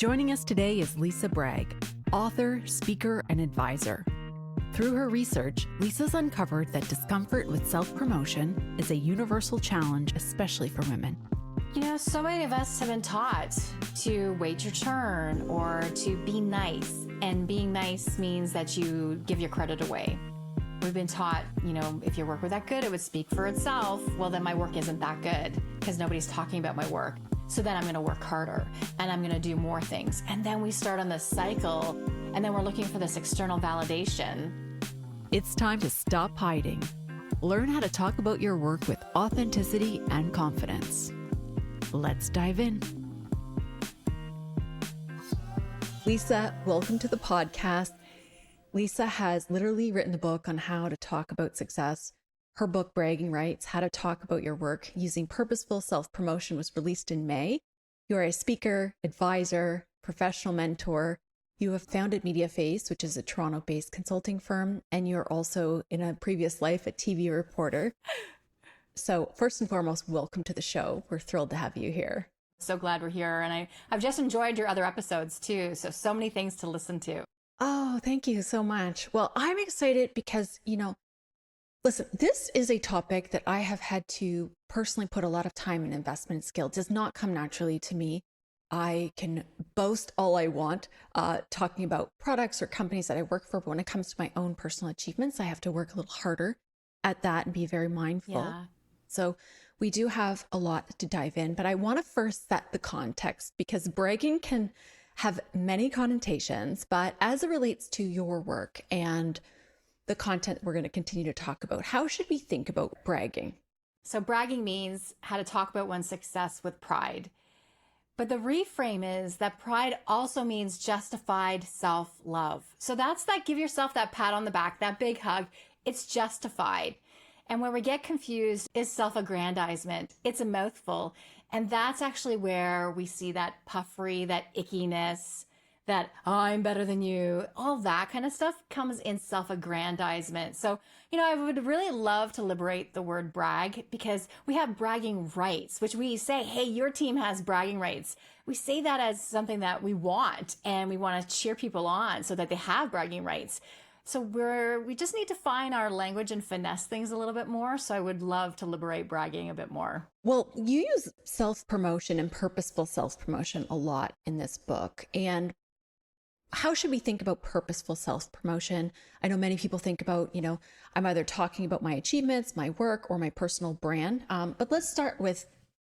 Joining us today is Lisa Bragg, author, speaker, and advisor. Through her research, Lisa's uncovered that discomfort with self-promotion is a universal challenge, especially for women. You know, so many of us have been taught to wait your turn or to be nice. And being nice means that you give your credit away. We've been taught, if your work were that good, it would speak for itself. Well, then my work isn't that good because nobody's talking about my work. So then I'm going to work harder and I'm going to do more things. And then we start on this cycle and then we're looking for this external validation. It's time to stop hiding. Learn how to talk about your work with authenticity and confidence. Let's dive in. Lisa, welcome to the podcast. Lisa has literally written a book on how to talk about success. Her book, Bragging Rights, How to Talk About Your Work Using Purposeful Self-Promotion, was released in May. You are a speaker, advisor, professional mentor. You have founded MediaFace, which is a Toronto-based consulting firm, and you're also, in a previous life, a TV reporter. So first and foremost, welcome to the show. We're thrilled to have you here. So glad we're here. And I've just enjoyed your other episodes too. So many things to listen to. Oh, thank you so much. Well, I'm excited because, listen, this is a topic that I have had to personally put a lot of time and investment and skill. It does not come naturally to me. I can boast all I want, talking about products or companies that I work for. But when it comes to my own personal achievements, I have to work a little harder at that and be very mindful. Yeah. So we do have a lot to dive in, but I want to first set the context because bragging can have many connotations, but as it relates to your work and the content we're going to continue to talk about, how should we think about bragging? So bragging means how to talk about one's success with pride. But the reframe is that pride also means justified self-love. So that's that give yourself that pat on the back, that big hug. It's justified. And where we get confused is self-aggrandizement. It's a mouthful. And that's actually where we see that puffery, that ickiness, that I'm better than you, all that kind of stuff comes in self-aggrandizement. So, I would really love to liberate the word brag because we have bragging rights, which we say, hey, your team has bragging rights. We say that as something that we want and we want to cheer people on so that they have bragging rights. So we just need to find our language and finesse things a little bit more. So I would love to liberate bragging a bit more. Well, you use self-promotion and purposeful self-promotion a lot in this book. And how should we think about purposeful self-promotion? I know many people think about, I'm either talking about my achievements, my work, or my personal brand. But let's start with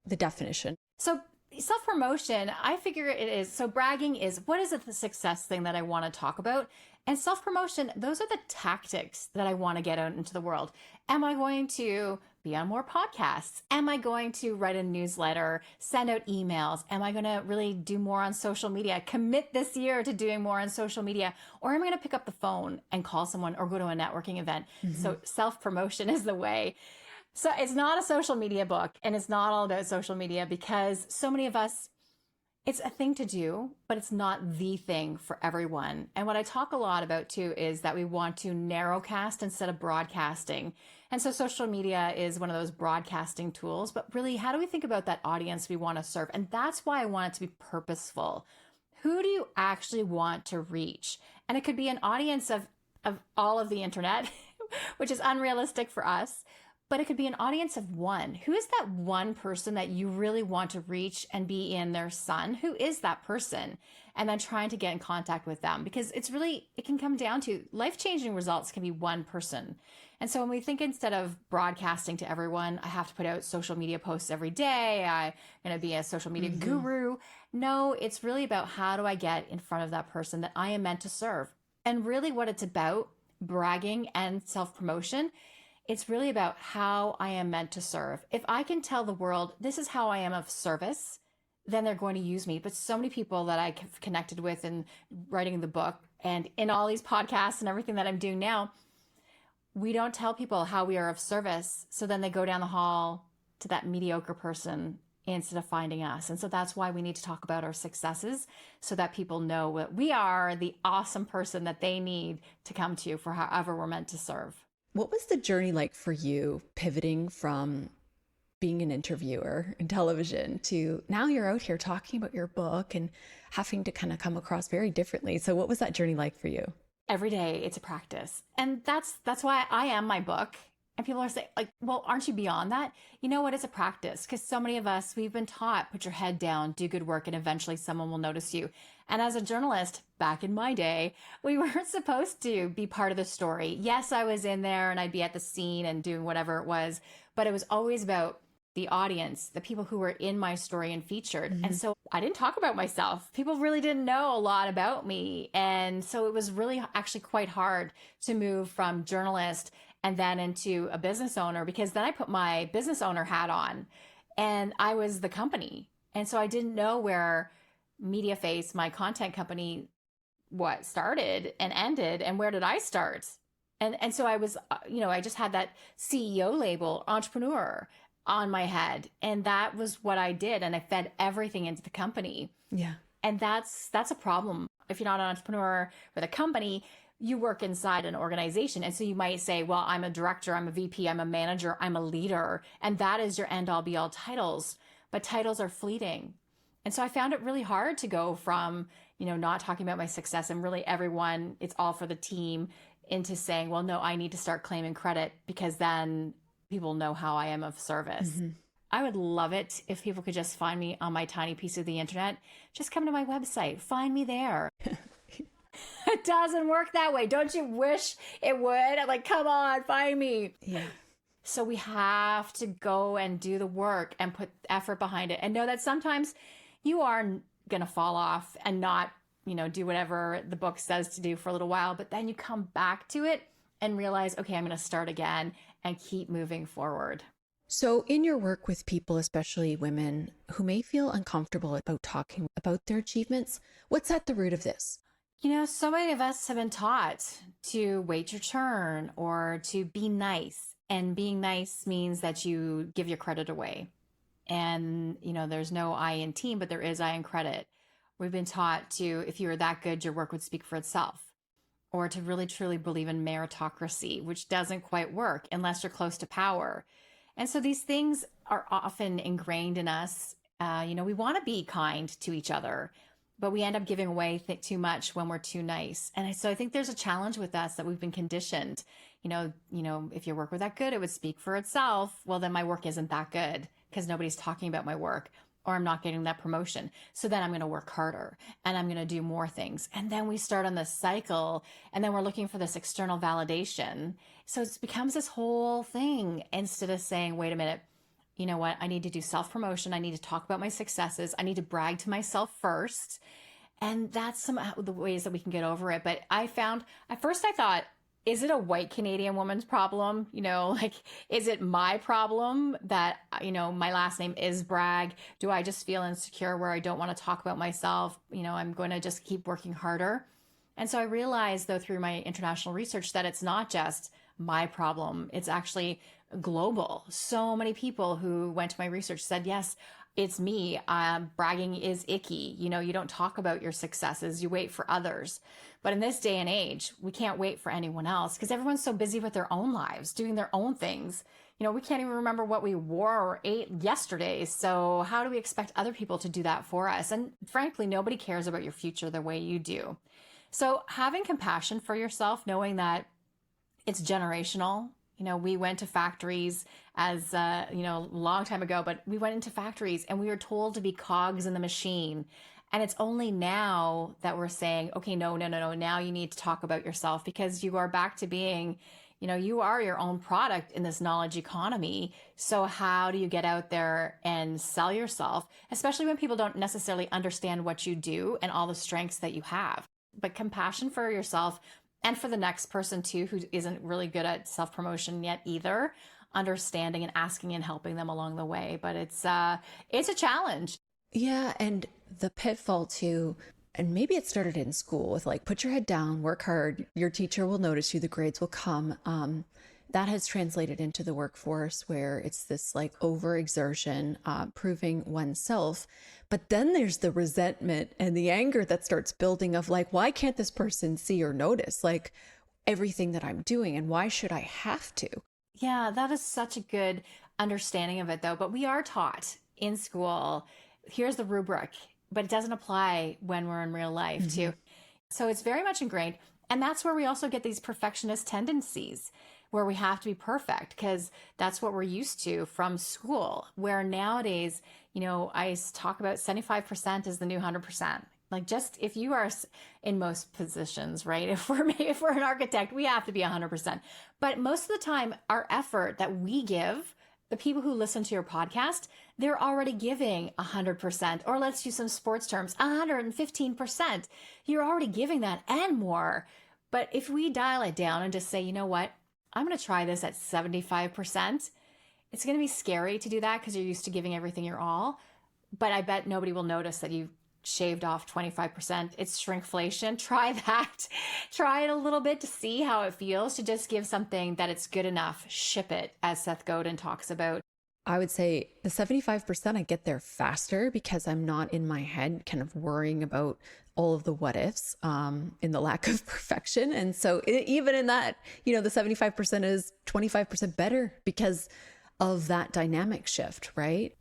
the definition. So self-promotion, I figure it is, so bragging is, what is the success thing that I want to talk about? And self-promotion, those are the tactics that I want to get out into the world. Am I going to be on more podcasts? Am I going to write a newsletter, send out emails? Am I going to really do more on social media? Commit this year to doing more on social media? Or am I going to pick up the phone and call someone or go to a networking event? Mm-hmm. So self-promotion is the way. So it's not a social media book and it's not all about social media because so many of us, it's a thing to do, but it's not the thing for everyone. And what I talk a lot about too is that we want to narrowcast instead of broadcasting. And so social media is one of those broadcasting tools, but really, how do we think about that audience we want to serve? And that's why I want it to be purposeful. Who do you actually want to reach? And it could be an audience of all of the internet, which is unrealistic for us. But it could be an audience of one. Who is that one person that you really want to reach and be in their sun? Who is that person? And then trying to get in contact with them because it can come down to life-changing results can be one person. And so when we think instead of broadcasting to everyone, I have to put out social media posts every day. I'm going to be a social media guru. No, it's really about how do I get in front of that person that I am meant to serve? And really what it's about, bragging and self-promotion, it's really about how I am meant to serve. If I can tell the world, this is how I am of service, then they're going to use me. But so many people that I've connected with in writing the book and in all these podcasts and everything that I'm doing now, we don't tell people how we are of service. So then they go down the hall to that mediocre person instead of finding us. And so that's why we need to talk about our successes so that people know that we are the awesome person that they need to come to for however we're meant to serve. What was the journey like for you pivoting from being an interviewer in television to now you're out here talking about your book and having to kind of come across very differently. So what was that journey like for you? Every day it's a practice. And that's why I am my book. And people are saying, like, well, aren't you beyond that? You know what? It's a practice, because so many of us, we've been taught, put your head down, do good work, and eventually someone will notice you. And as a journalist, back in my day, we weren't supposed to be part of the story. Yes, I was in there and I'd be at the scene and doing whatever it was, but it was always about the audience, the people who were in my story and featured. And so I didn't talk about myself. People really didn't know a lot about me. And so it was really actually quite hard to move from journalist and then into a business owner, because then I put my business owner hat on and I was the company. And so I didn't know where MediaFace, my content company, what started and ended, and where did I start? And so I was, I just had that CEO label, entrepreneur, on my head. And that was what I did. And I fed everything into the company. Yeah. And that's a problem. If you're not an entrepreneur with a company, you work inside an organization. And so you might say, well, I'm a director, I'm a VP, I'm a manager, I'm a leader. And that is your end all be all titles. But titles are fleeting. And so I found it really hard to go from, not talking about my success and really everyone, it's all for the team, into saying, well, no, I need to start claiming credit, because then people know how I am of service. Mm-hmm. I would love it if people could just find me on my tiny piece of the internet. Just come to my website, find me there. It doesn't work that way. Don't you wish it would? I'm like, come on, find me. Yeah. So we have to go and do the work and put effort behind it, and know that sometimes you are going to fall off and not, do whatever the book says to do for a little while, but then you come back to it and realize, okay, I'm going to start again and keep moving forward. So in your work with people, especially women who may feel uncomfortable about talking about their achievements, what's at the root of this? So many of us have been taught to wait your turn or to be nice. And being nice means that you give your credit away. And, there's no I in team, but there is I in credit. We've been taught to, if you were that good, your work would speak for itself. Or to really truly believe in meritocracy, which doesn't quite work unless you're close to power. And so these things are often ingrained in us. We want to be kind to each other, but we end up giving away too much when we're too nice. And so I think there's a challenge with us that we've been conditioned. If your work were that good, it would speak for itself. Well, then my work isn't that good because nobody's talking about my work, or I'm not getting that promotion. So then I'm going to work harder and I'm going to do more things. And then we start on this cycle, and then we're looking for this external validation. So it becomes this whole thing, instead of saying, wait a minute, you know what? I need to do self-promotion. I need to talk about my successes. I need to brag to myself first. And that's some of the ways that we can get over it. But I found, at first I thought, is it a white Canadian woman's problem? Is it my problem that, my last name is Bragg? Do I just feel insecure where I don't want to talk about myself? I'm going to just keep working harder. And so I realized, though, through my international research, that it's not just my problem. It's actually global. So many people who went to my research said, yes, it's me. Bragging is icky. You don't talk about your successes. You wait for others. But in this day and age, we can't wait for anyone else, because everyone's so busy with their own lives, doing their own things. We can't even remember what we wore or ate yesterday. So how do we expect other people to do that for us? And frankly, nobody cares about your future the way you do. So having compassion for yourself, knowing that it's generational. We went to factories as, a long time ago, but we went into factories and we were told to be cogs in the machine. And it's only now that we're saying, okay, no. Now you need to talk about yourself, because you are back to being, you are your own product in this knowledge economy. So how do you get out there and sell yourself, especially when people don't necessarily understand what you do and all the strengths that you have? But compassion for yourself, and for the next person too, who isn't really good at self-promotion yet either, understanding and asking and helping them along the way. But it's a challenge. Yeah. And the pitfall too, and maybe it started in school with put your head down, work hard, your teacher will notice you, the grades will come. That has translated into the workforce, where it's this overexertion, proving oneself. But then there's the resentment and the anger that starts building of why can't this person see or notice everything that I'm doing, and why should I have to? Yeah, that is such a good understanding of it though, but we are taught in school, here's the rubric, but it doesn't apply when we're in real life too. So it's very much ingrained. And that's where we also get these perfectionist tendencies where we have to be perfect because that's what we're used to from school. Where nowadays, I talk about 75% is the new 100%. Like just if you are in most positions, right? If we're an architect, we have to be 100%. But most of the time, our effort that we give, the people who listen to your podcast, they're already giving 100%, or let's use some sports terms, 115%. You're already giving that and more. But if we dial it down and just say, you know what, I'm going to try this at 75%, it's going to be scary to do that because you're used to giving everything your all. But I bet nobody will notice that you've shaved off 25%. It's shrinkflation. Try that. Try it a little bit to see how it feels to just give something that it's good enough. Ship it, as Seth Godin talks about. I would say the 75%, I get there faster because I'm not in my head kind of worrying about all of the what ifs in the lack of perfection. And so even in that, the 75% is 25% better because of that dynamic shift, right?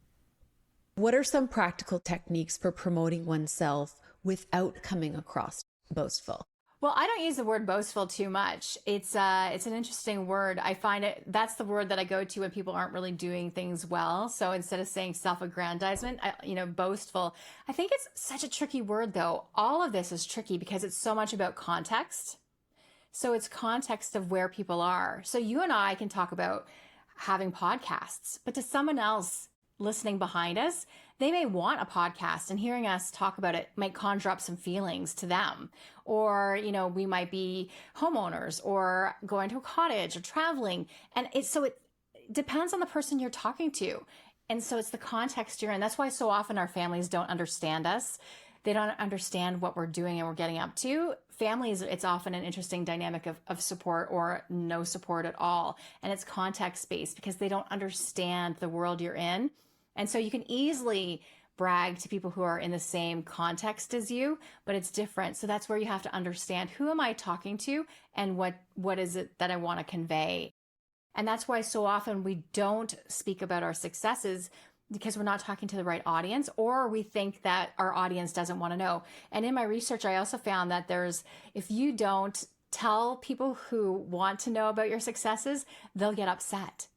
What are some practical techniques for promoting oneself without coming across boastful? Well, I don't use the word boastful too much. It's an interesting word. I find that's the word that I go to when people aren't really doing things well. So instead of saying self-aggrandizement, boastful. I think it's such a tricky word though. All of this is tricky because it's so much about context. So it's context of where people are. So you and I can talk about having podcasts, but to someone else listening behind us, they may want a podcast and hearing us talk about it might conjure up some feelings to them. Or, we might be homeowners or going to a cottage or traveling. And it depends on the person you're talking to. And so it's the context you're in. That's why so often our families don't understand us. They don't understand what we're doing and we're getting up to. Families, it's often an interesting dynamic of support or no support at all. And it's context-based because they don't understand the world you're in. And so you can easily brag to people who are in the same context as you, but it's different. So that's where you have to understand, who am I talking to and what is it that I want to convey? And that's why so often we don't speak about our successes because we're not talking to the right audience, or we think that our audience doesn't want to know. And in my research, I also found that if you don't tell people who want to know about your successes, they'll get upset.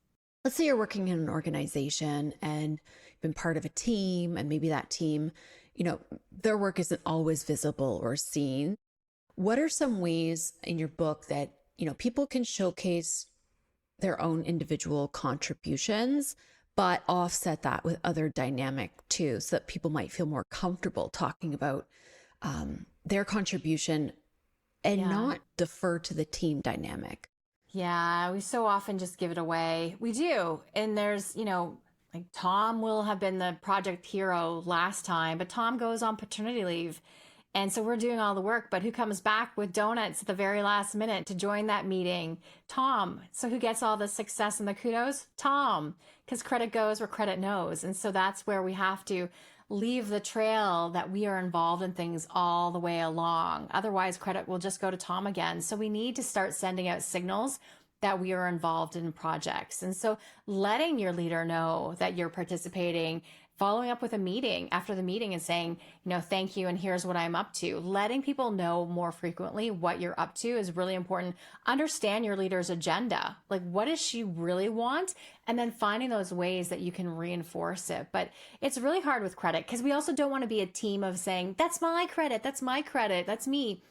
Let's say you're working in an organization and you've been part of a team, and maybe that team, their work isn't always visible or seen. What are some ways in your book that, people can showcase their own individual contributions, but offset that with other dynamic too, so that people might feel more comfortable talking about their contribution and not defer to the team dynamic? Yeah, we so often just give it away. We do. And there's, like Tom will have been the project hero last time, but Tom goes on paternity leave. And so we're doing all the work, but who comes back with donuts at the very last minute to join that meeting? Tom. So who gets all the success and the kudos? Tom, because credit goes where credit knows. And so that's where we have to leave the trail that we are involved in things all the way along. Otherwise, credit will just go to Tom again. So we need to start sending out signals that we are involved in projects. And so letting your leader know that you're participating, following up with a meeting after the meeting and saying, thank you, and here's what I'm up to. Letting people know more frequently what you're up to is really important. Understand your leader's agenda. Like, what does she really want? And then finding those ways that you can reinforce it. But it's really hard with credit because we also don't want to be a team of saying, that's my credit, that's me.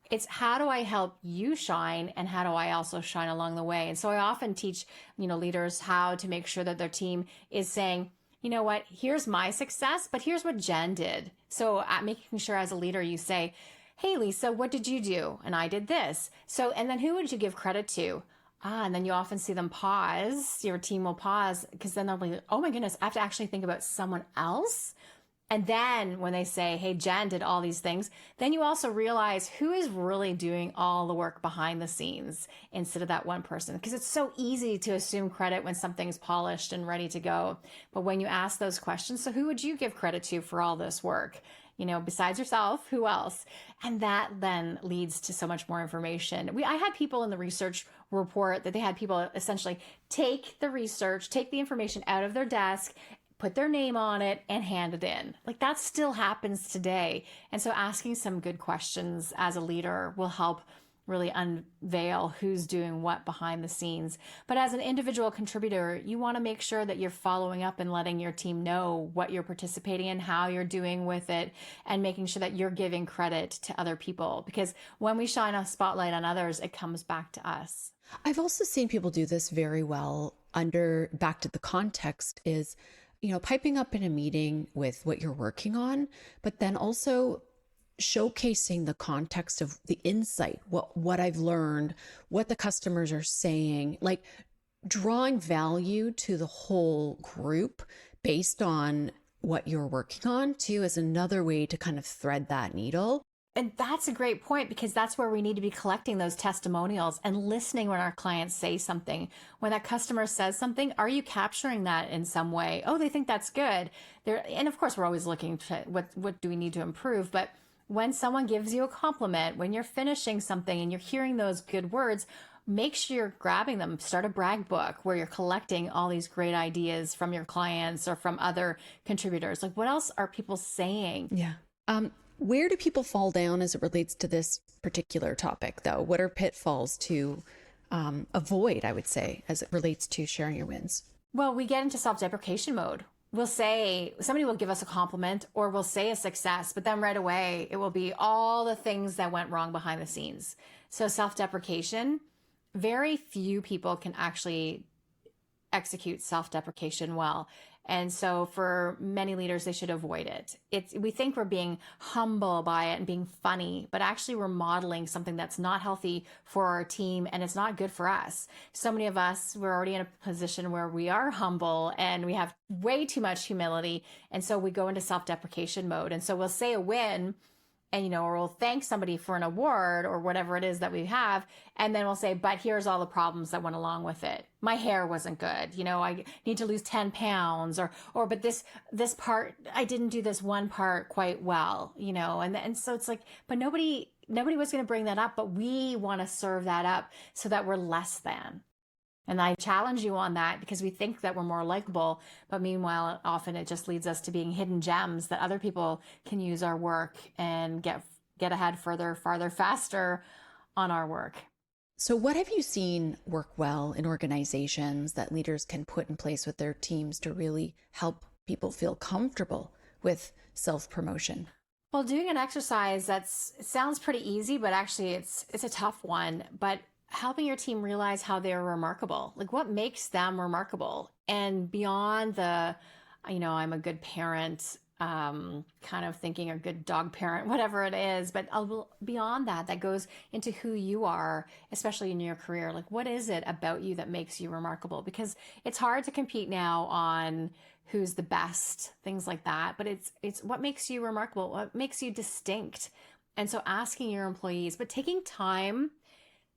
It's how do I help you shine, and how do I also shine along the way? And so I often teach, leaders how to make sure that their team is saying, you know what, here's my success, but here's what Jen did. So making sure as a leader, you say, hey, Lisa, what did you do? And I did this. So, and then who would you give credit to? And then you often see them pause. Your team will pause because then they'll be like, oh my goodness, I have to actually think about someone else. And then when they say, hey, Jen did all these things, then you also realize who is really doing all the work behind the scenes instead of that one person. Because it's so easy to assume credit when something's polished and ready to go. But when you ask those questions, so who would you give credit to for all this work? besides yourself, who else? And that then leads to so much more information. I had people in the research report that they had people essentially take the research, take the information out of their desk, put their name on it, and hand it in. Like, that still happens today. And so asking some good questions as a leader will help really unveil who's doing what behind the scenes. But as an individual contributor, you want to make sure that you're following up and letting your team know what you're participating in, how you're doing with it, and making sure that you're giving credit to other people. Because when we shine a spotlight on others, it comes back to us. I've also seen people do this very well back to the context is, piping up in a meeting with what you're working on, but then also showcasing the context of the insight, what I've learned, what the customers are saying, like drawing value to the whole group based on what you're working on too is another way to kind of thread that needle. And that's a great point, because that's where we need to be collecting those testimonials and listening when our clients say something. When that customer says something, are you capturing that in some way? Oh, they think that's good. And of course, we're always looking to what do we need to improve. But when someone gives you a compliment, when you're finishing something and you're hearing those good words, make sure you're grabbing them. Start a Bragg book where you're collecting all these great ideas from your clients or from other contributors. Like, what else are people saying? Yeah. Where do people fall down as it relates to this particular topic, though? What are pitfalls to avoid, I would say, as it relates to sharing your wins? Well, we get into self-deprecation mode. We'll say, somebody will give us a compliment or we'll say a success, but then right away it will be all the things that went wrong behind the scenes. So self-deprecation, very few people can actually execute self-deprecation well. And so for many leaders, they should avoid it. We think we're being humble by it and being funny, but actually we're modeling something that's not healthy for our team and it's not good for us. So many of us, we're already in a position where we are humble and we have way too much humility. And so we go into self-deprecation mode. And so we'll say a win and, or we'll thank somebody for an award or whatever it is that we have. And then we'll say, but here's all the problems that went along with it. My hair wasn't good. I need to lose 10 pounds but this part, I didn't do this one part quite well, and so it's like, but nobody was going to bring that up, but we want to serve that up so that we're less than. And I challenge you on that, because we think that we're more likable, but meanwhile, often it just leads us to being hidden gems that other people can use our work and get ahead further, farther, faster on our work. So what have you seen work well in organizations that leaders can put in place with their teams to really help people feel comfortable with self-promotion? Well, doing an exercise it sounds pretty easy, but actually it's a tough one. But helping your team realize how they're remarkable, like what makes them remarkable, and beyond the, I'm a good parent, kind of thinking, a good dog parent, whatever it is, but beyond that goes into who you are, especially in your career. Like, what is it about you that makes you remarkable? Because it's hard to compete now on who's the best, things like that, but it's what makes you remarkable, what makes you distinct. And so asking your employees, but taking time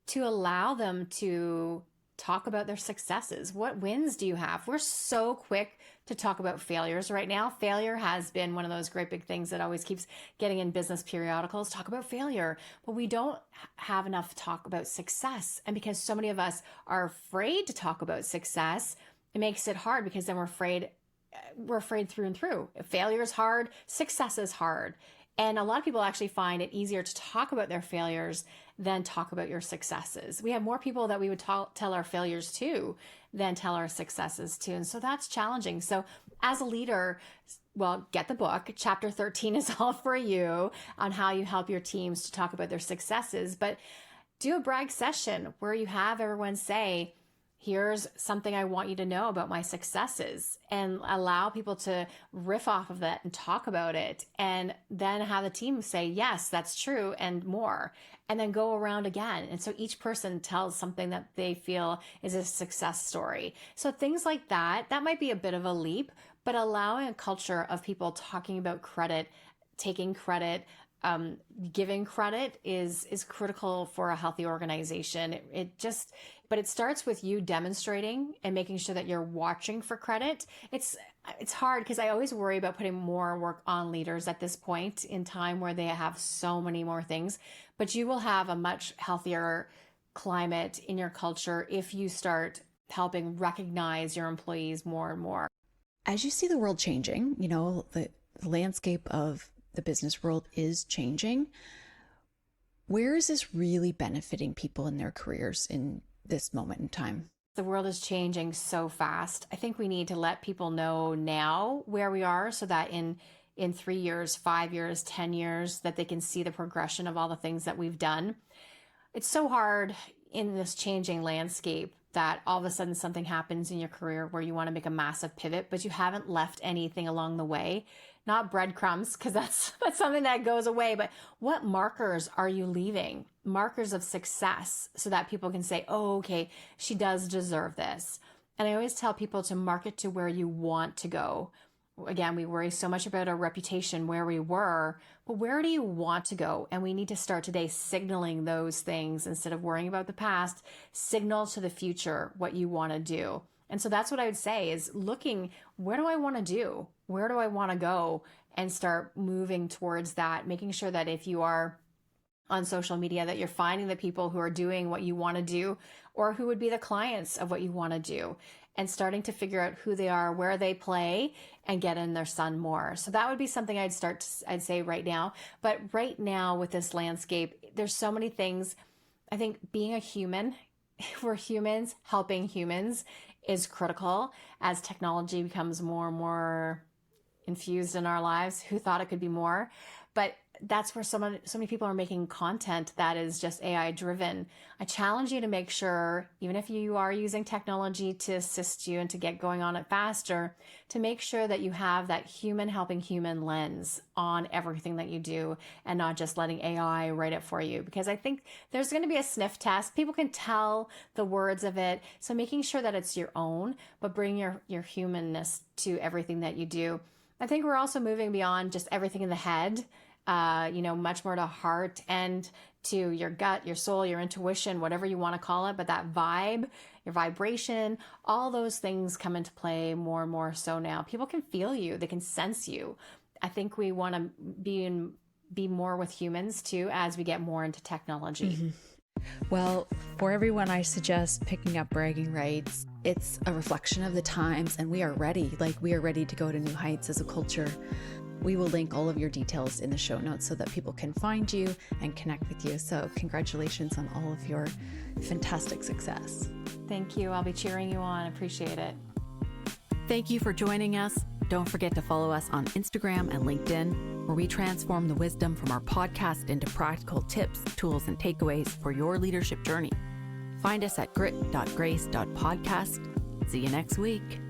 to allow them to talk about their successes. What wins do you have? We're so quick to talk about failures right now. Failure has been one of those great big things that always keeps getting in business periodicals. Talk about failure, but we don't have enough talk about success. And because so many of us are afraid to talk about success, it makes it hard, because then we're afraid through and through. Failure is hard. Success is hard. And a lot of people actually find it easier to talk about their failures than talk about your successes. We have more people that we would tell our failures to than tell our successes to. And so that's challenging. So as a leader, well, get the book. Chapter 13 is all for you on how you help your teams to talk about their successes. But do a Bragg session where you have everyone say, here's something I want you to know about my successes, and allow people to riff off of that and talk about it. And then have the team say, yes, that's true, and more. And then go around again. And so each person tells something that they feel is a success story. So things like that might be a bit of a leap, but allowing a culture of people talking about credit taking credit, giving credit is critical for a healthy organization. But it starts with you demonstrating and making sure that you're watching for credit. It's hard because I always worry about putting more work on leaders at this point in time where they have so many more things, but you will have a much healthier climate in your culture if you start helping recognize your employees more and more. As you see the world changing, the landscape of the business world is changing. Where is this really benefiting people in their careers in this moment in time? The world is changing so fast. I think we need to let people know now where we are so that in 3 years, 5 years, 10 years, that they can see the progression of all the things that we've done. It's so hard in this changing landscape that all of a sudden something happens in your career where you want to make a massive pivot, but you haven't left anything along the way. Not breadcrumbs, because that's something that goes away, but what markers are you leaving? Markers of success so that people can say, oh, okay, she does deserve this. And I always tell people to mark it to where you want to go. Again, we worry so much about our reputation, where we were, but where do you want to go? And we need to start today signaling those things instead of worrying about the past. Signal to the future what you want to do. And so that's what I would say is looking, where do I want to do? Where do I want to go? And start moving towards that, making sure that if you are on social media, that you're finding the people who are doing what you want to do or who would be the clients of what you want to do, and starting to figure out who they are, where they play, and get in their sun more. So that would be something I'd say right now. But right now with this landscape, there's so many things. I think being a human, we're humans, helping humans is critical as technology becomes more and more infused in our lives. Who thought it could be more? But that's where so many people are making content that is just AI driven. I challenge you to make sure, even if you are using technology to assist you and to get going on it faster, to make sure that you have that human helping human lens on everything that you do and not just letting AI write it for you. Because I think there's going to be a sniff test. People can tell the words of it. So making sure that it's your own, but bring your humanness to everything that you do. I think we're also moving beyond just everything in the head, much more to heart and to your gut, your soul, your intuition, whatever you want to call it. But that vibe, your vibration, all those things come into play more and more so now. People can feel you. They can sense you. I think we want to be more with humans too as we get more into technology. Mm-hmm. Well, for everyone, I suggest picking up Bragging Rights. It's a reflection of the times, and we are ready. We are ready to go to new heights as a culture. We will link all of your details in the show notes so that people can find you and connect with you. So congratulations on all of your fantastic success. Thank you. I'll be cheering you on. Appreciate it. Thank you for joining us. Don't forget to follow us on Instagram and LinkedIn, where we transform the wisdom from our podcast into practical tips, tools, and takeaways for your leadership journey. Find us at grit.grace.podcast. See you next week.